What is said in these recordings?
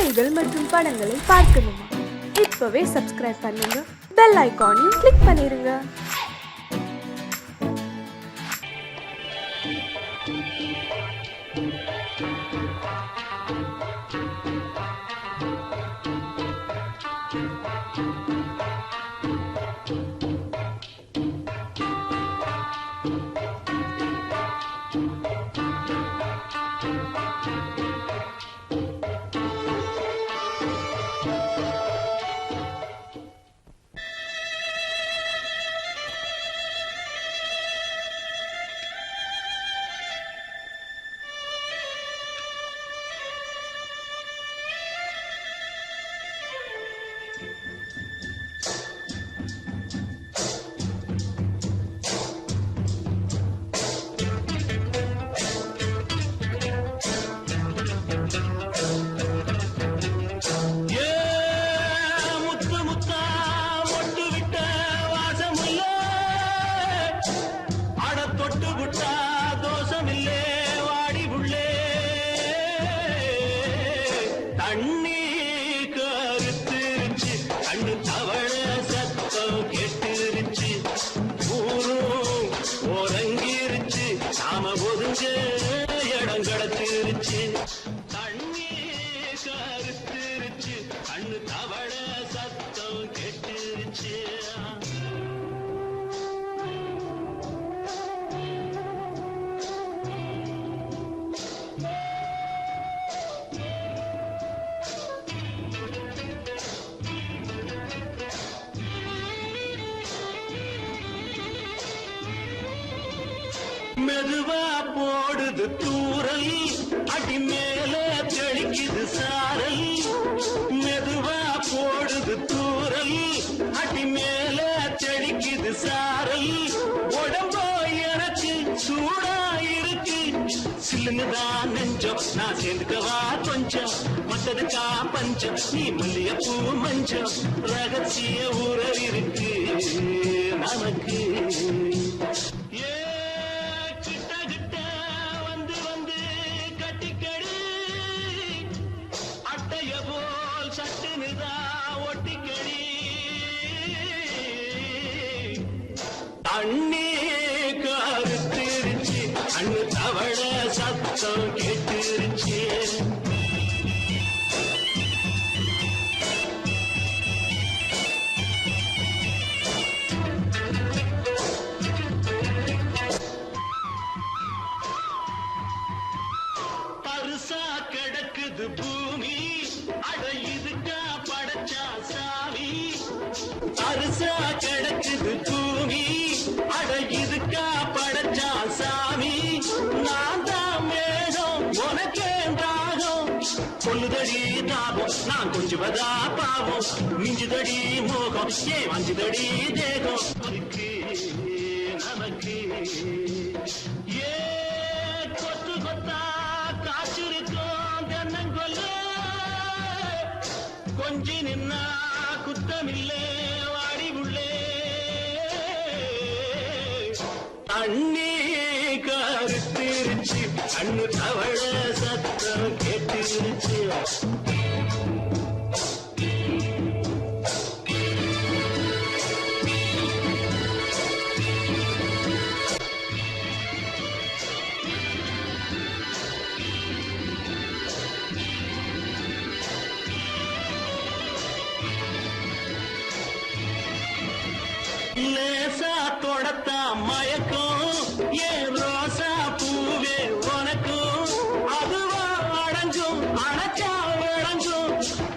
செய்திகள் மற்றும் படங்களை பார்க்கணுமா? இப்பவே சப்ஸ்கிரைப் பண்ணுங்க, பெல் ஐகானையும் கிளிக் பண்ணிருங்க. மெதுவா போடுது தூரல், அடி மேல தெளிக்குது சாரல். மெதுவா போடுது தூரல், அடி மேல தெளிக்குது சாரல். உடம்போ எனக்கு சூடா இருக்கு, சில்லுன்னுதான் நெஞ்சம், நான் சேர்ந்துக்கவா கொஞ்சம். மத்ததுக்கா பஞ்சம், நீ மல்லிகைப்பூ மஞ்சம். ரகசிய உறவு இருக்கு நமக்கு. தண்ணி கருத்திருச்சு, அண்ணு தவள சத்தம் கேட்டுருச்சு. பருசா கிடக்குது பூமி, அட இதுக்கா படைச்சா சாமி. பருசா கிடக்குது பூமி, அட இதுக்கா படைச்சா சாமி. நான் தான் மேகம், உனக்கே தாகம். கொல்லுதடி தாபம், நான் கொஞ்சுவதா பாவம். மிஞ்சுதடி மோகம், ஏன் வஞ்சுதடி தேகம். நமக்கு ஏ கொத்து கொத்தா காற்றிருக்கோம் தென்னங்கொல்ல. கொஞ்சி நின்னா குத்தமில்லே வாடி உள்ளே. தண்ணி கருத்திருச்சு, அண்ணு தவள சத்தம் கேட்டுருச்சு. லேசா தொடத்தா மயக்கும், ஏன் ரோசா பூவே உனக்கும். அதுவா அடங்கும், அணைச்சா விளங்கும்.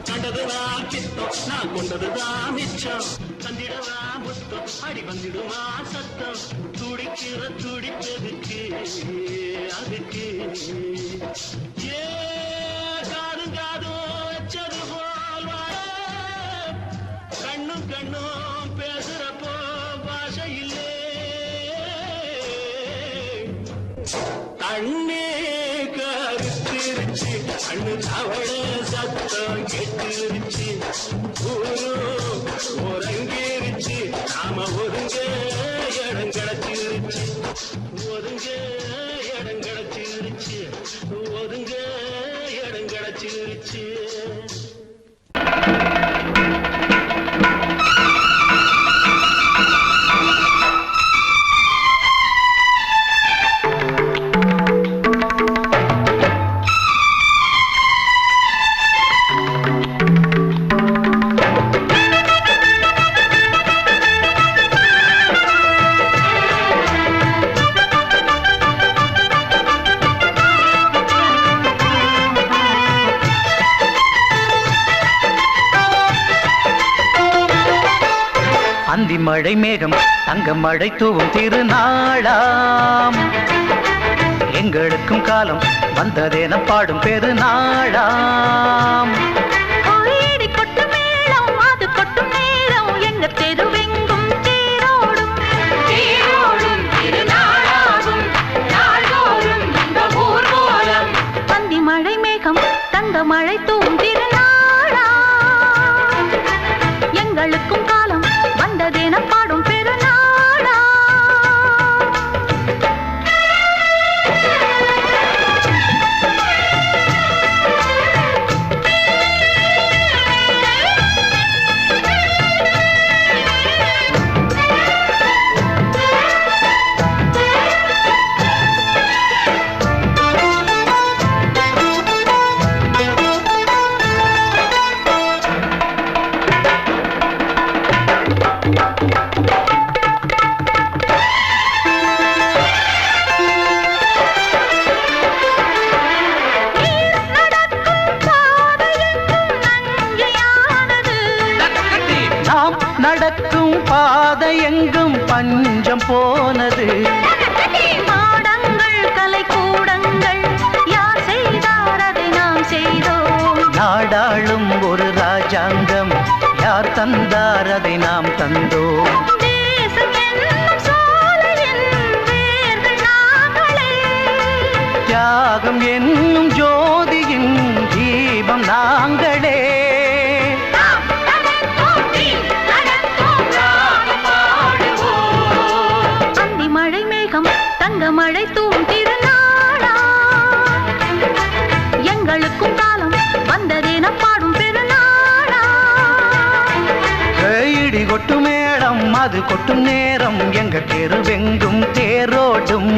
கண்டதுதான் கித்தம், நான் கொண்டதுதான் மிச்சம். தந்திடவா முத்தம், அடி வந்திடுமா சத்தம். துடிக்கிற துடிப்பதுக்கு அதுக்கு ஏ காதும் காதும் வச்சது போல் வாழ. கண்ணும் கண்ணும் பேசுறப்போ பாஷை இல்லே. தண்ணி கருத்திருச்சு, அண்ணு தவள சத்தம் கேட்டுருச்சு. ஒருங்கிருச்சு, நாம ஒருங்க இடம் கிடச்சிருச்சு. ஒதுங்க இடம் கிடச்சிருச்சு, ஒதுங்க இடம் கிடச்சிருச்சு. அந்தி மழை மேகம் தங்க மழை தூவும் திருநாளாம் எங்களுக்கும் காலம் வந்ததென பாடும் பெருநாளாம் கோயிடி கொட்டு மேளம் அது கொட்டும் நேரம் எங்க தெருவெங்கும் தேரோடும் தேரோடும் திருநாளாகும் நாள்தோறும் இந்த ஊர்வலம் அந்தி மழை மேகம் தங்க மழை தூவும் திருநாளா எங்களுக்கும் காலம் வந்ததென பாடும் பெருநாளா நடக்கும் பாதை எங்கும் பஞ்சம் போனது மாடங்கள் கலை கூடங்கள் யார் செய்தார் அதை நாம் செய்தோம் நாடாளும் ஒரு ராஜாங்கம் யார் தந்தார் அதை நாம் தந்தோம் தேசம் என்னும் சோலையின் வேர்கள் நாங்களே தியாகம் என்னும் ஜோதியின் தீபம் நாங்களே தங்க மழை தூவும் திருநாளா எங்களுக்கும் காலம் வந்ததென பாடும் பெருநாளா இடி கொட்டு மேளம் அது கொட்டும் நேரம் எங்க தெருவெங்கும் தேரோடும்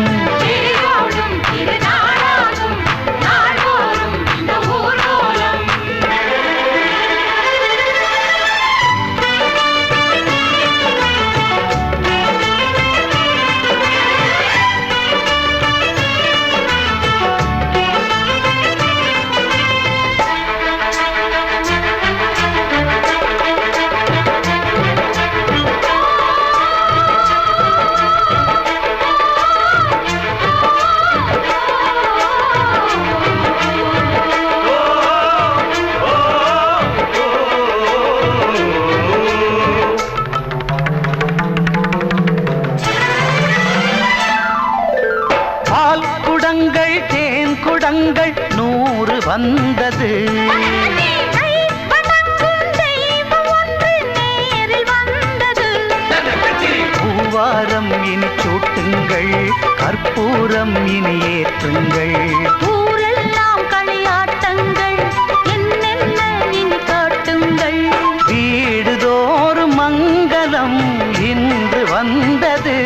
தேரோடும் திருநாளாகும் நாள்தோறும் இந்த ஊர்வலம் தேன் குடங்கள் 100 வந்தது பூவாரம் இனி சூட்டுங்கள் கற்பூரம் இனி ஏற்றுங்கள் ஊரெல்லாம் களியாட்டங்கள் என்னென்ன இனி காட்டுங்கள் வீடுதோறும் மங்களம் இன்று வந்தது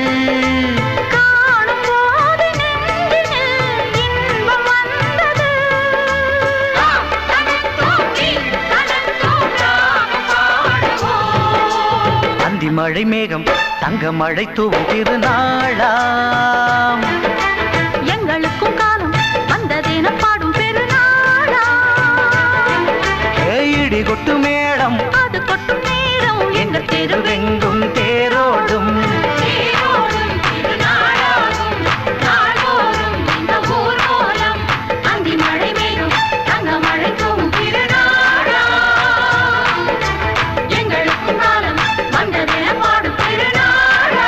மழை மேகம் தங்க மழை தூவும் திருநாளாம் எங்களுக்கும் காலம் வந்ததென பாடும் பெருநாளா இடி கொட்டு மேளம் அது கொட்டும் நேரம் எங்க தெருவெங்கும் தேரோடும் திருநாளாகும் நாள்தோறும் இந்த ஊர்வலம் அந்தி மழை மேகம் தங்க மழை தூவும் திருநாளா எங்களுக்கும் காலம் வந்ததென பாடும் பெருநாளா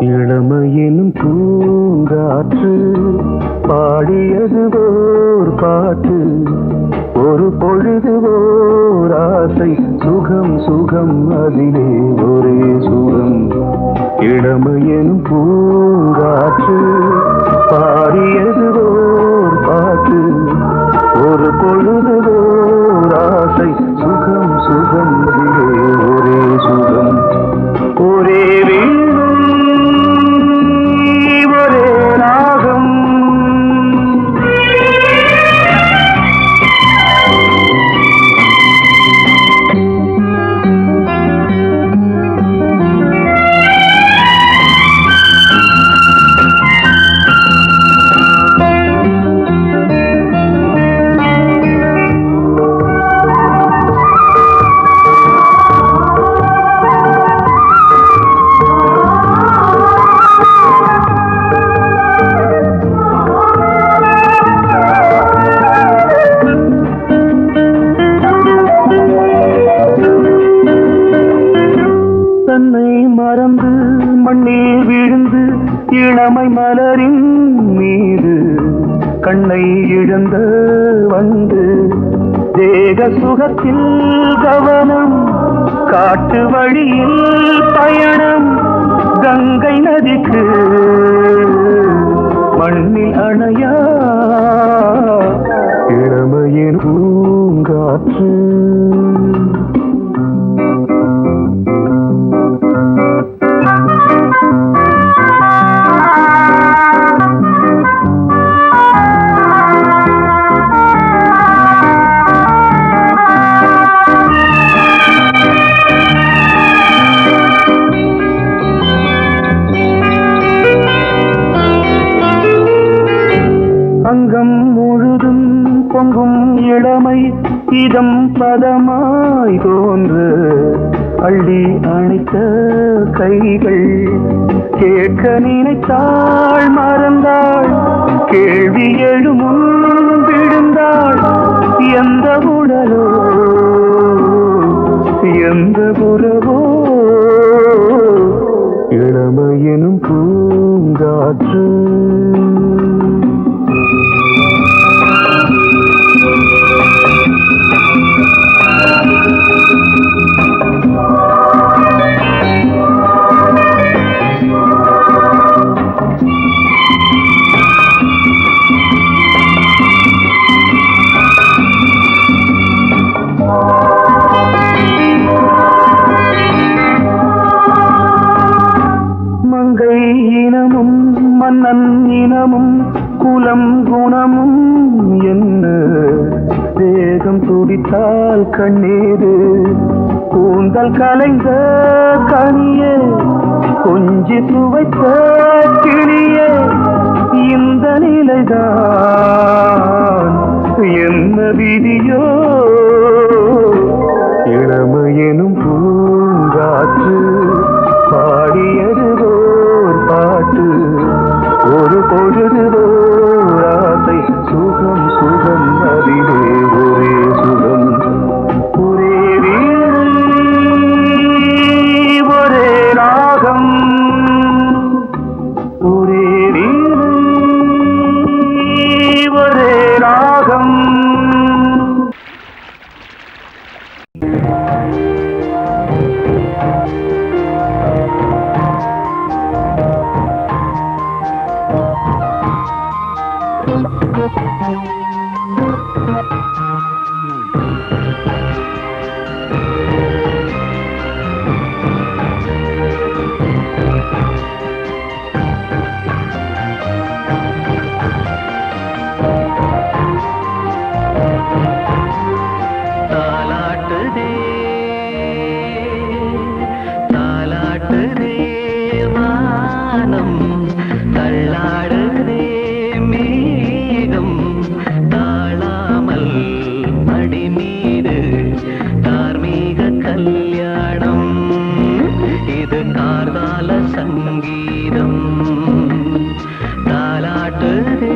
இளமையினும் பூங்காற்று பாடியது ஓர் பாட்டு ஒரு பொழுது ஓர் ஆசை சுகம் சுகம் அதிலே ஒரே சுகம் இளமையினும் பூங்காற்று பாடியது ஓர் பாட்டு ஒரு பொழுது ஓர் ஆசை சுகம் சுகம் அதிலே மலரின் மீது கண்ணை இழந்த வந்து தேக சுகத்தில் கவனம் காட்டு வழியில் பயணம் கங்கை நதிக்கு மண்ணில் அணையா இளமையின் பூங்காற்று அங்கம் முழுதும் பொங்கும் இளமை இதம் பதமாய் தோன்று அள்ளி அணைத்த கைகள் கேட்க நினைத்தாள் மறந்தாள் கேள்வி எழுமுன் விழுந்தாள் எந்த உடலோ எந்த புறவோ இளமையெனும் பூங்காற்று மங்கை இனமும் மன்னன் இனமும் குலம் குணமும் என்ன தேகம் துடித்தால் கண்ணீரு கூந்தல் கலைந்த கனியே கொஞ்சி துவைத்த கிளியே இந்த நிலைதான் என்ன விதியோ இளமையெனும் பூங்காற்று பாடியதுவோர் பாட்டு ஒரு பொழுதுவோர் ஆசை சுகம் சுகம் அதிலே ஒரே சுகம் ஒரே வீடு ஒரே ராகம் ஒரே வீடு ஒரே ராகம் தாலாட்டுதே தாலாட்டுதே வானம் தள்ளாடுதே மேகம் தாழாமல் மடி மீது தார்மீக கல்யாணம் இது கார்கால சங்கீதம் தாலாட்டுதே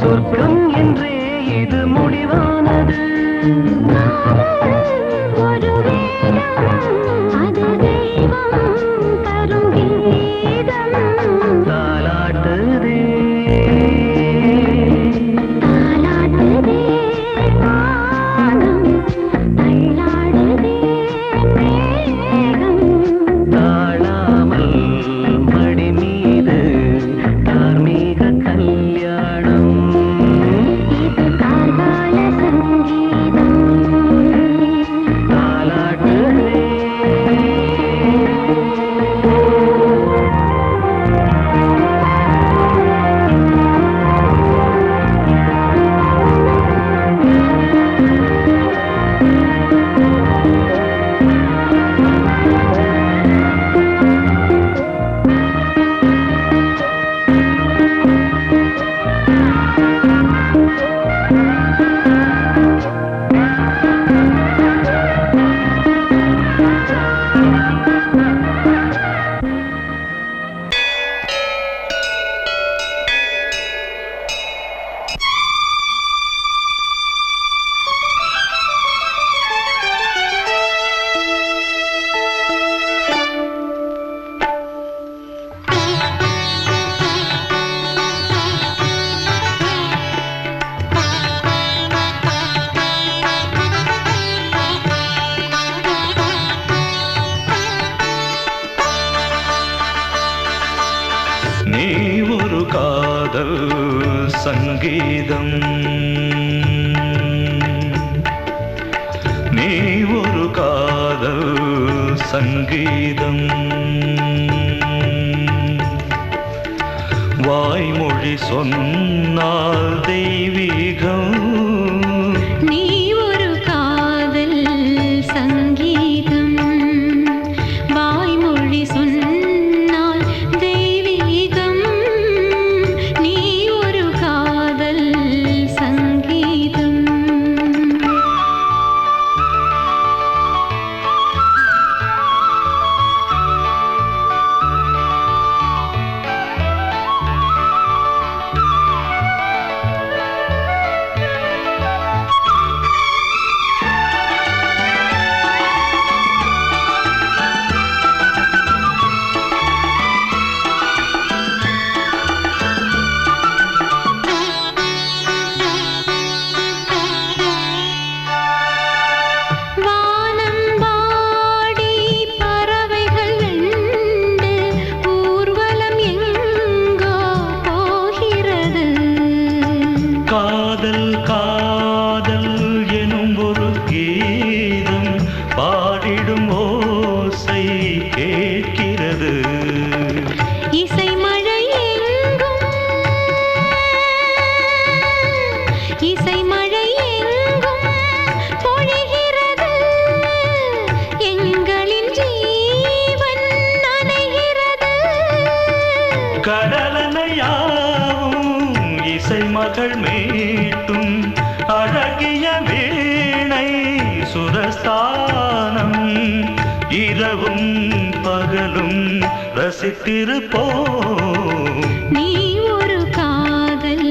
சொர்க்கம் என்றே இது முடிவானது. ஒரு அது தெய்வம் தரும் கீதம் தாலாட்டுதே தாலாடுதே வானம் தள்ளாடுதே மேகம் தாழாமல் மடி மீது தார்மீக கல்யாணம். இது கார்கால சங்கீதம் தாலாட்டுதே நீ ஒரு காதல் சங்கீதம். நீ ஒரு காதல் சங்கீதம். வாய்மொழி சொன்னால் தெய்வீகம். நீ ஒரு காதல் சங்கீதம் வாய்மொழி சொன்னால் தெய்வீகம் நீ ஒரு காதல் சங்கீதம் வானம்பாடி பறவைகள் வெண்டு ஊர்வலம் எங்கோ போகிறது காதல் காதல் எனும் ஒரு கீதம் பாடிடும் ஓசை கேட்கிறது. இசை மழை எங்கும் இசை மழை எங்கும் பொழிகிறது எங்களின் ஜீவன் நனைகிறது கடலனையாவும் இசை மகள் மீட்டும் அழகிய வீணை சுரஸ்தானம். இரவும் பகலும் ரசித்திருப்போம். நீ ஒரு காதல்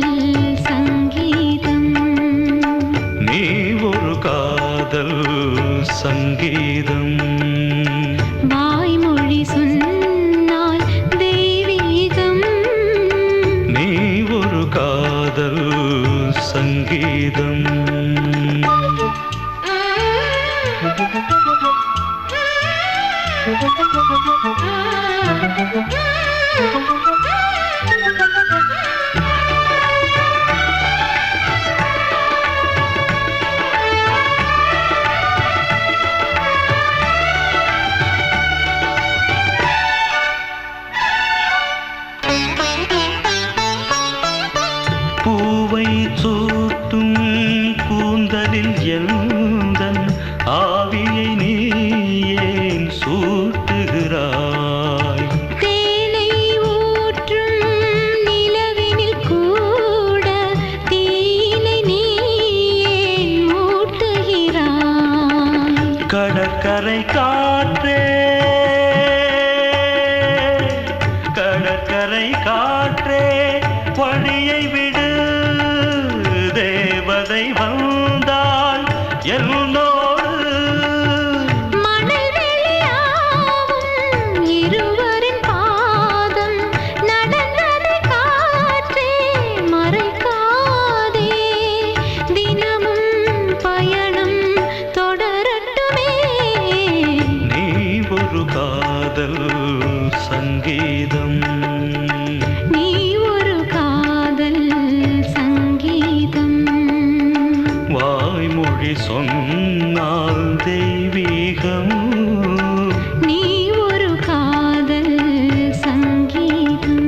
சங்கீதம் நீ ஒரு காதல் சங்கீதம். வாய்மொழி சொன்னால் தெய்வீகம் நீ ஒரு காதல் சங்கீதம். பூவை சூட்டும் கூந்தலில் எந்தன் ஆவியை நீ ஏன் சூட்டுகிறாய்? தேனை ஊற்றும் நிலவினில் கூட தீனை நீ ஏன் மூட்டுகிறாய்? கடற்கரை காற்றே கடற்கரை மழை காற்றே வழியை விடு தேவதை வந்தாள் என்னோடு மணல் வெளியாகும் இருவரின் பாதம் நடந்ததை காற்றே மறைக்காதே தினமும் பயணம் தொடரட்டுமே நீ ஒரு காதல் சங்கீதம் நீ ஒரு காதல் சங்கீதம் வாய்மொழி சொன்னால் தெய்வீகம் நீ ஒரு காதல் சங்கீதம்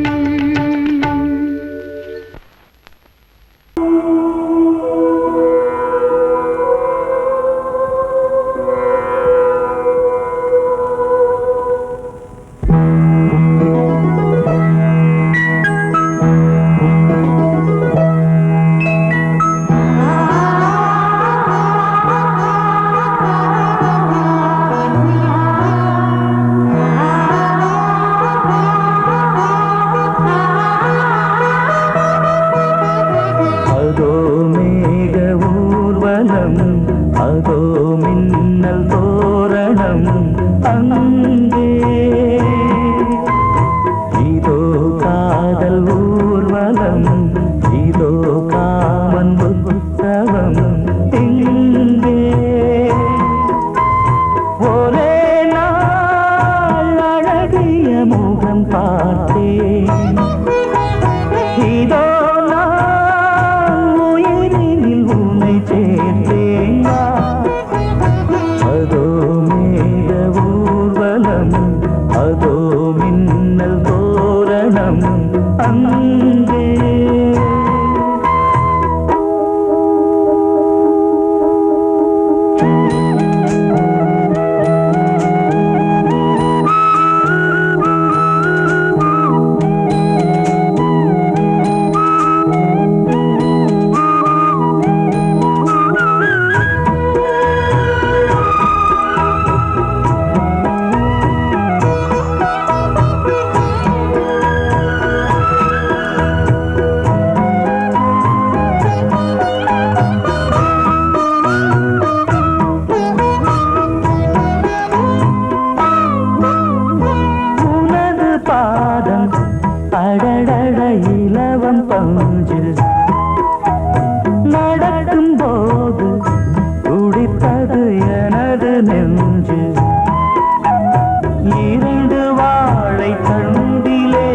அதோ மேக ஊர்வலம் அதோ மின்னல் தோரணம் அங்கே இதோ காதல் ஊர்வலம் இதோ காமன் உற்சவம் இங்கே ஒரே நாள் அழகிய முகம் பார்த்தேன் இதோ நான் உயிரினில் உன்னை சேர்த்தேன் அதோ மேக ஊர்வலம் அதோ மின்னல் தோரணம் அங்கே உனது பாதம் அடடட இலவம் பஞ்சு நடக்கும் போது துடித்தது எனது நெஞ்சு இரண்டு வாழை தண்டிலே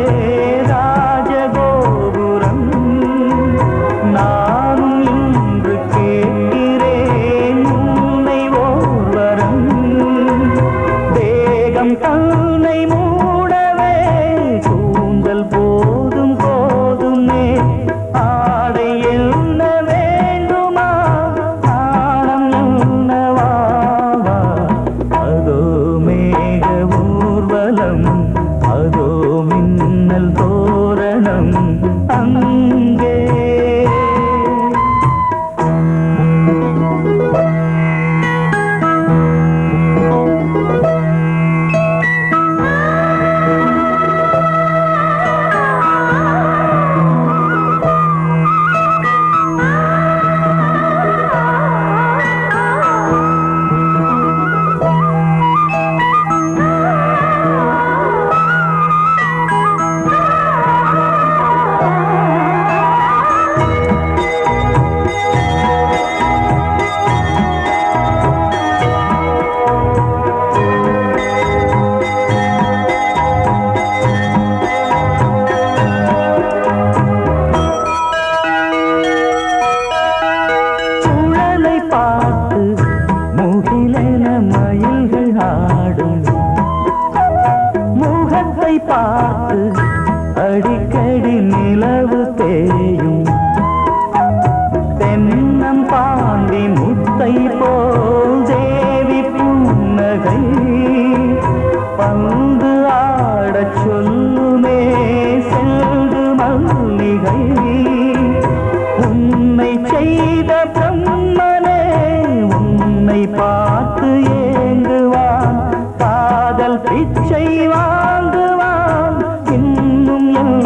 ராஜகோபுரம் நானும் இன்று கேட்கிறேன் உன்னை ஓர்வரம் தேகம் தன்னை மூடவே கூந்தல் போதும் போதுமே ஆடை என்ன வேண்டுமா ஆடம் என்னவா அதோ மேக ஊர்வலம் அதோ மின்னல் தோரணம் அங்கே சுழலை பார்த்து முகிலென மயில்கள் ஆடும் முகத்தை பார்த்து அடிக்கடி நிலவு தேயும் தென்னம் பாண்டி முத்தை போல் தேவி புன்னகை பந்து ஆடச் சொல்லுமே செல்து மல்லிகை உன்னை செய்த பிரம்மனே உன்னை பார்த்து ஏங்குவான் காதல் பிச்சை வாங்குவான் இன்னும் என்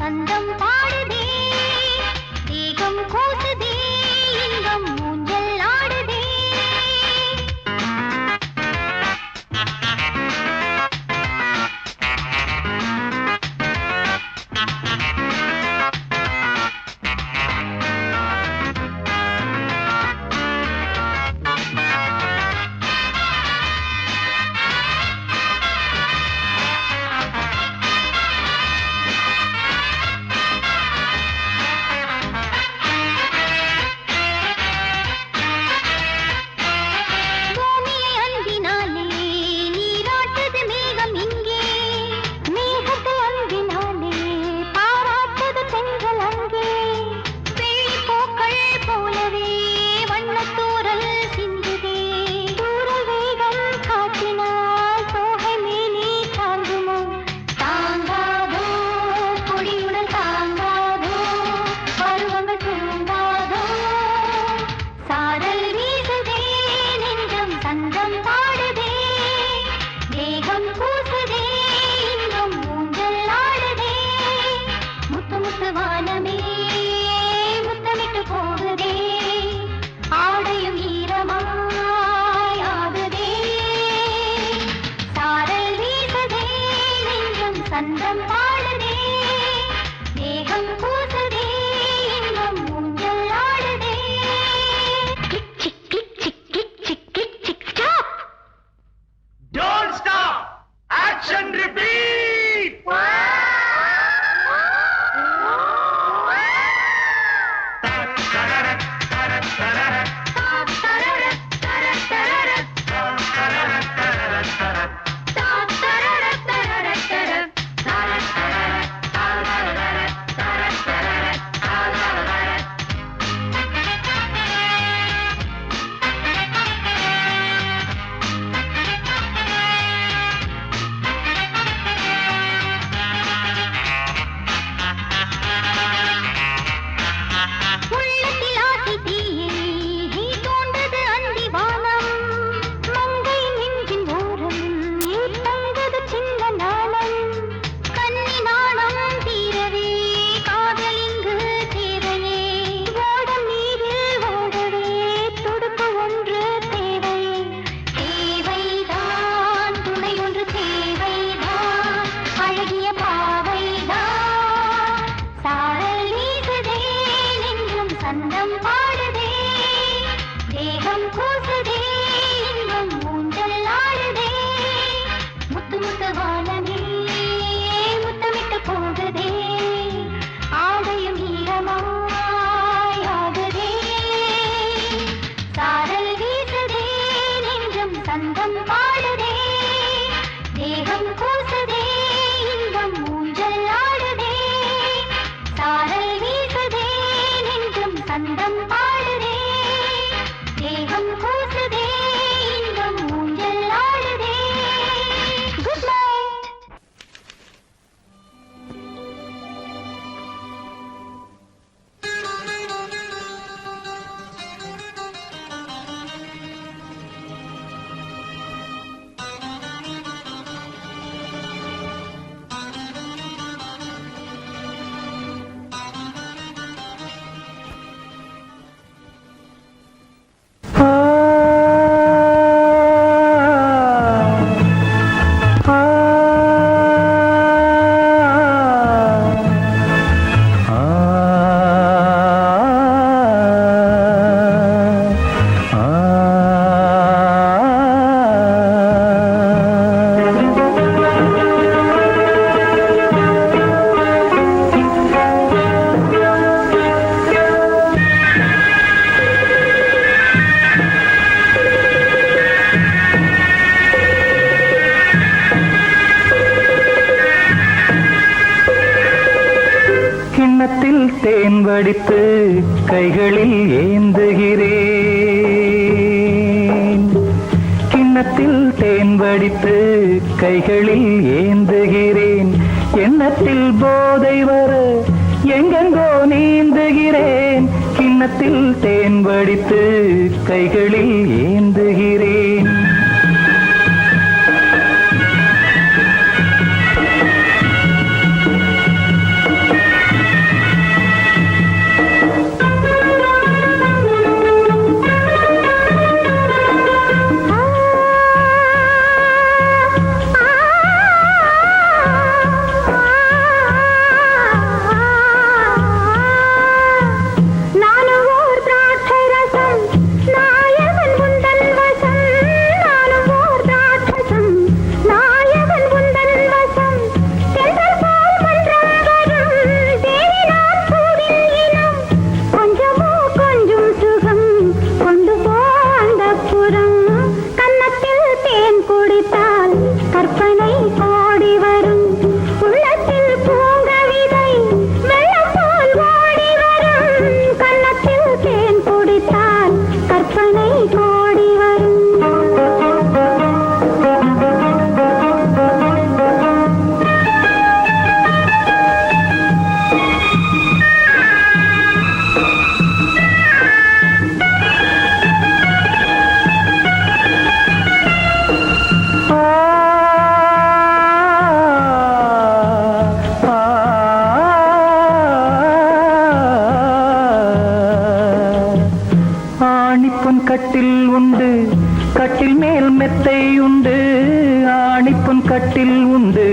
சந்தம் பாடுதே தேகம் கூசுதே இன்பம் ஊஞ்சல் ஆடுதே சந்தம் பாடுதே தேகம் கூசுதே இன்பம் ஊஞ்சல் ஆடுதே kick chick kick chick kick chick kick chick stop Don't stop! Action repeat! சந்தம் பாடுதே தேகம் கூசுதே இன்பம் ஊஞ்சல் ஆடுதே முத்து முத்து வானமே முத்தமிட்டு போகுதே ஆடையும் ஈரமாயாகுதே சாரல் வீசுதே நெஞ்சம் சந்தம் பாடுதே தேகம் கூசுதே இன்பம் ஊஞ்சல் ஆடுதே சாரல் வீசுதே சந்தம் பாடுதே தேகம் கூசுதே இன்பம் ஊஞ்சல் ஆடுதே குட் நைட் கிண்ணத்தில் தேன் வடித்து கைகளில் ஏந்துகிறேன் கிண்ணத்தில் தேன் வடித்து கைகளில் ஏந்துகிறேன் எண்ணத்தில் போதை வர எங்கெங்கோ நீந்துகிறேன் கிண்ணத்தில் தேன் வடித்து கைகளில் ஏந்துகிறேன் கட்டில் உண்டு, கட்டில் மேல் மெத்தை உண்டு. ஆணிப்பொன் கட்டில் உண்டு,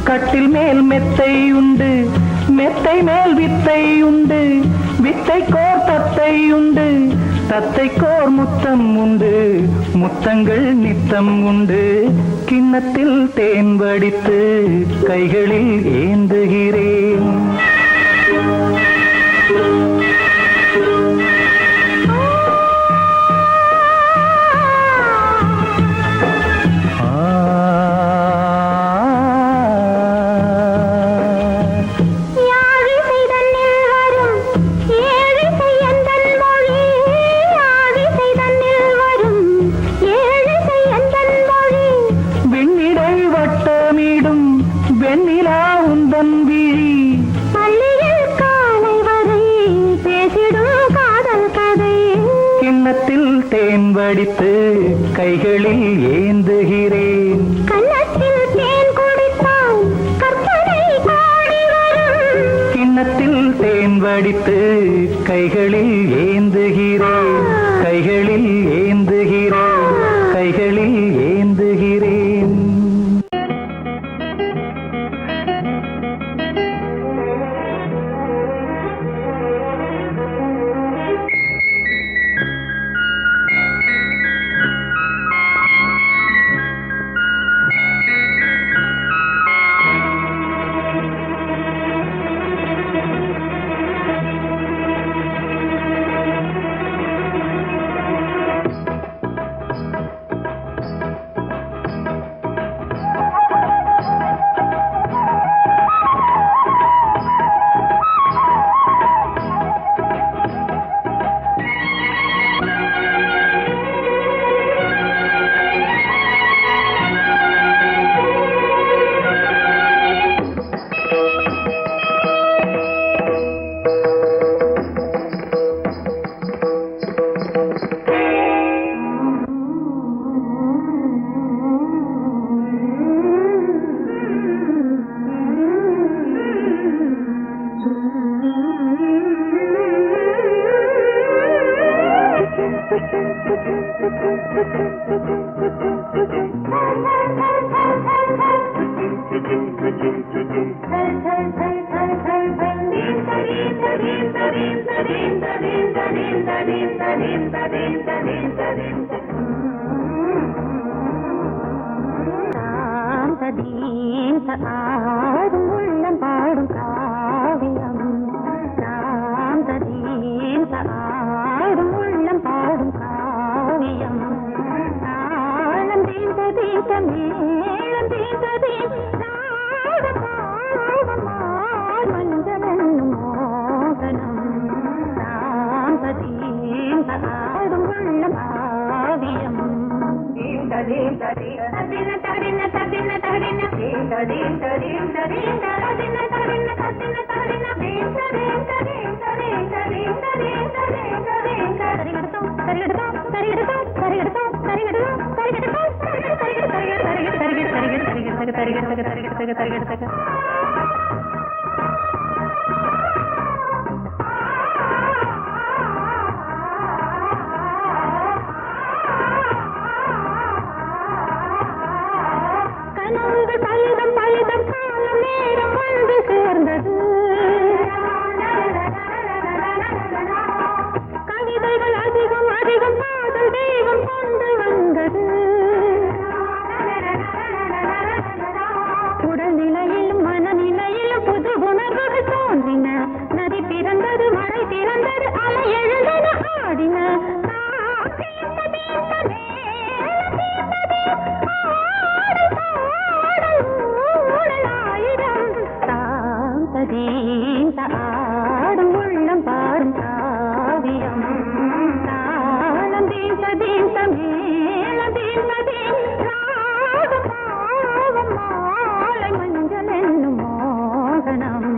கட்டில் மேல் மெத்தை உண்டு. மெத்தை மேல் வித்தை உண்டு, வித்தை கோர் தத்தை உண்டு. தத்தை கோர் முத்தம் உண்டு, முத்தங்கள் நித்தம் உண்டு. கிண்ணத்தில் தேன் வடித்து கைகளில் ஏந்துகிறேன். வடித்து கைகளில் ஏந்துகிறேன். கன்னத்தில் தேன் குடித்தால் கற்பனை பாடி வரும். கிண்ணத்தில் தேன் வடித்து கைகளில் ஏந்துகிறேன். கைகளில் ஏந்துகிறேன். கைகளில் ஏந்துகிறேன். ஆடும் உள்ளம் பாடும் காவியம். ஆடும் உள்ளம் பாடும் காவியம். தாளம் தீந்த தீந்த மேளம் தீந்த தீந்த மஞ்சளும் மோகனம். ஆடும் உள்ளம் காவியம். கவிதைகள் அதிகம் அதிகம் காதல் தெய்வம் கொண்டு வந்தது. உடல்நிலையிலும் மனநிலையிலும் புது உணர்வுகள் தோன்றின. நதி பிறந்தது, மழை பிறந்தது, அலை எழுந்தது, ஆடின. ஆடும் உள்ளம் பாடும் காவியம். தாளம் தீந்த தீந்த மேளம் தீந்த தீந்த பாவம் மாலை மஞ்சள் என்னும் மோகனம்.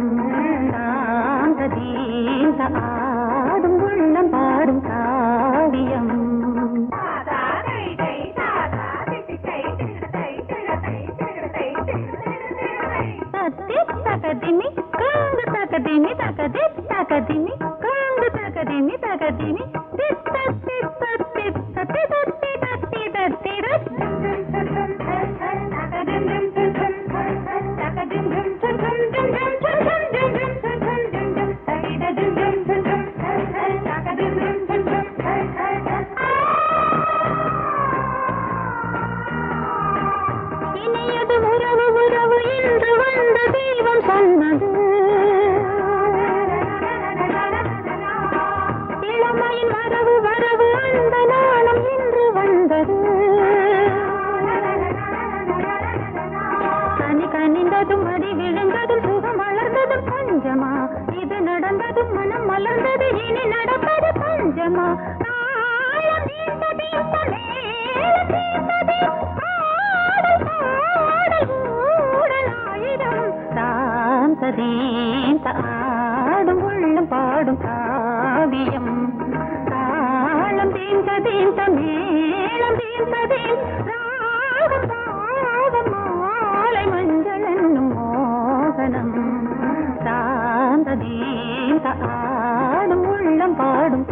தாந்த தீந்த ஆடும் உள்ளம் பாடும் காவியம். தகதிமி காங்கு தகதிமி தகதி தகதிமி காங்கு தகதிமி தகதிமி தித்த தித்த தித்த இனி நடப்பது பஞ்சமா தாளம் தீர்த்த தீர்த்த மேளம் தீர்த்ததே பாடல் பாடல் ஊடலாயிரம் சாந்த தீந்த ஆடும் உள்ளம் பாடும் காவியம் தாளம் தீர்த்த தீர்த்த மேளம் தீர்த்ததே ராகம் பாவம் மாலை மஞ்சள் என்னும் மோகனம் சாந்த தீந்த ஆடும் உள்ளம் பாடும்